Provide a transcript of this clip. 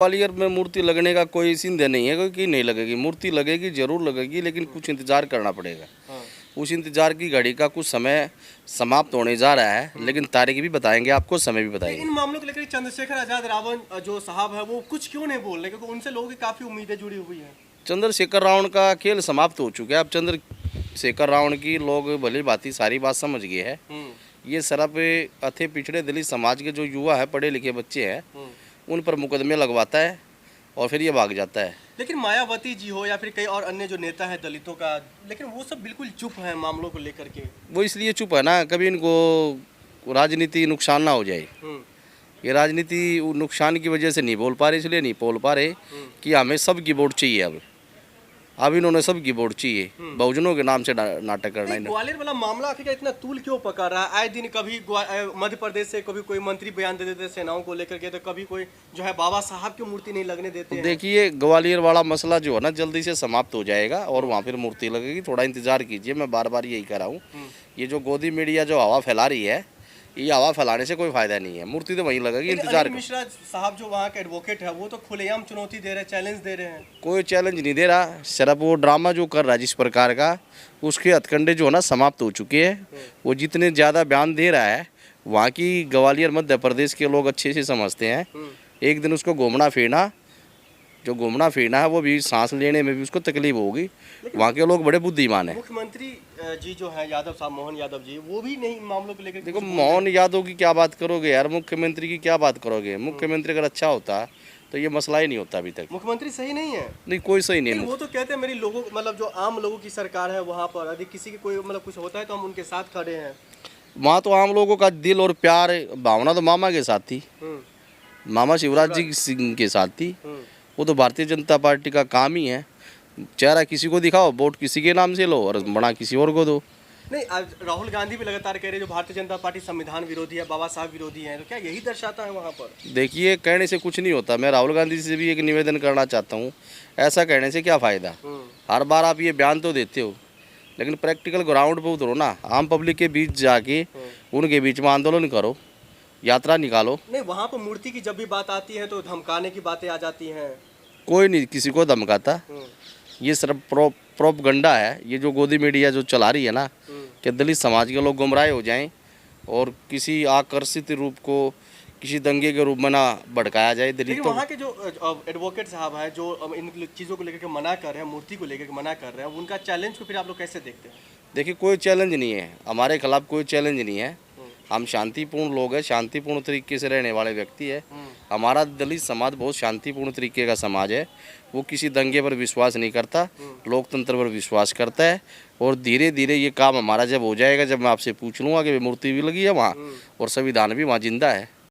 ग्वालियर में मूर्ति लगने का कोई सिंधे नहीं है, क्योंकि नहीं लगेगी। मूर्ति लगेगी, जरूर लगेगी, लेकिन कुछ इंतजार करना पड़ेगा। उस इंतजार की घड़ी का कुछ समय समाप्त होने जा रहा है, लेकिन तारीख भी बताएंगे आपको, समय भी बताएंगे। इन मामलों को लेकर चंद्रशेखर आजाद रावण जो साहब है वो कुछ क्यों नहीं बोल रहे, क्योंकि उनसे लोगों की काफी उम्मीदें जुड़ी हुई हैं। चंद्रशेखर रावण का खेल समाप्त हो चुका है। अब चंद्रशेखर रावण की लोग भली भांति सारी बात समझ गए हैं। ये सिर्फ अथे पिछड़े दलित समाज के जो युवा है, पढ़े लिखे बच्चे हैं, उन पर मुकदमे लगवाता है और फिर ये भाग जाता है। लेकिन मायावती जी हो या फिर कई और अन्य जो नेता है दलितों का, लेकिन वो सब बिल्कुल चुप है मामलों को लेकर के। वो इसलिए चुप है ना, कभी इनको राजनीति नुकसान ना हो जाए। ये राजनीति नुकसान की वजह से नहीं बोल पा रहे, इसलिए नहीं बोल पा रहे कि हमें सबकी वोट चाहिए। अब इन्होंने सबकी वोट चाहिए, बहुजनों के नाम से नाटक करना है। ग्वालियर वाला मामला आखिर इतना तूल क्यों पकड़ रहा है? आए दिन कभी मध्य प्रदेश से कभी कोई मंत्री बयान दे देते सेनाओं को लेकर के, तो कभी कोई जो है बाबा साहब की मूर्ति नहीं लगने देते हैं। देखिए, ग्वालियर वाला मसला जो है ना, जल्दी से समाप्त हो जाएगा और वहाँ फिर मूर्ति लगेगी। थोड़ा इंतजार कीजिए, मैं बार बार यही कह रहा हूँ। ये जो गोदी मीडिया जो हवा फैला रही है, ये हवा फैलाने से कोई फायदा नहीं है। मूर्ति तो वहीं लगेगी, इंतजार। मिश्रा साहब जो वहाँ के एडवोकेट है, वो तो खुलेआम चुनौती दे रहे हैं, चैलेंज दे रहे हैं। कोई चैलेंज नहीं दे रहा, सिर्फ वो ड्रामा जो कर रहा है जिस प्रकार का, उसके हथकंडे जो है ना समाप्त हो चुके हैं। वो जितने ज़्यादा बयान दे रहा है, वहाँ की ग्वालियर मध्य प्रदेश के लोग अच्छे से समझते हैं। एक दिन उसको घूमना फिरना है, वो भी सांस लेने में भी उसको तकलीफ होगी। वहाँ के लोग बड़े बुद्धिमान हैं। मुख्यमंत्री जी जो है यादव साहब, मोहन यादव जी, वो भी नहीं मामलों को लेकर। देखो, मोहन यादव की क्या बात करोगे यार, मुख्यमंत्री की क्या बात करोगे? मुख्यमंत्री अगर अच्छा होता तो ये मसला ही नहीं होता अभी तक। मुख्यमंत्री सही नहीं है? नहीं, कोई सही नहीं है। वो तो कहते हैं मेरी लोगों, मतलब जो आम लोगों की सरकार है, वहाँ पर यदि किसी की कोई मतलब कुछ होता है तो हम उनके साथ खड़े हैं। वहाँ तो आम लोगों का दिल और प्यार भावना तो मामा के साथ थी, मामा शिवराज जी सिंह के साथ थी। वो तो भारतीय जनता पार्टी का काम ही है, चेहरा किसी को दिखाओ, वोट किसी के नाम से लो और बना किसी और को दो। नहीं, आज राहुल गांधी भी लगातार कह रहे हैं जो भारतीय जनता पार्टी संविधान विरोधी है, बाबा साहब विरोधी है, तो क्या यही दर्शाता है वहाँ पर? देखिए, कहने से कुछ नहीं होता। मैं राहुल गांधी से भी एक निवेदन करना चाहता हूँ, ऐसा कहने से क्या फ़ायदा? हर बार आप ये बयान तो देते हो, लेकिन प्रैक्टिकल ग्राउंड पर उतरो ना, आम पब्लिक के बीच जाके उनके बीच में आंदोलन करो, यात्रा निकालो। नहीं, वहाँ पर मूर्ति की जब भी बात आती है तो धमकाने की बातें आ जाती हैं। कोई नहीं किसी को धमकाता, ये सिर्फ प्रोपगंडा है। ये जो गोदी मीडिया जो चला रही है ना, कि दलित समाज के लोग गुमराह हो जाएं और किसी आकर्षित रूप को किसी दंगे के रूप में ना भड़काया जाए दलितों। वहाँ के जो एडवोकेट साहब हैं जो इन चीज़ों को लेकर के मना कर रहे हैं, मूर्ति को लेकर के मना कर रहे हैं, उनका चैलेंज को फिर आप लोग कैसे देखते हैं? देखिए, कोई चैलेंज नहीं है, हमारे खिलाफ कोई चैलेंज नहीं है। हम शांतिपूर्ण लोग हैं, शांतिपूर्ण तरीके से रहने वाले व्यक्ति है। हमारा दलित समाज बहुत शांतिपूर्ण तरीके का समाज है। वो किसी दंगे पर विश्वास नहीं करता, लोकतंत्र पर विश्वास करता है। और धीरे धीरे ये काम हमारा जब हो जाएगा, जब मैं आपसे पूछ लूँगा कि मूर्ति भी लगी है वहाँ और संविधान भी वहाँ जिंदा है,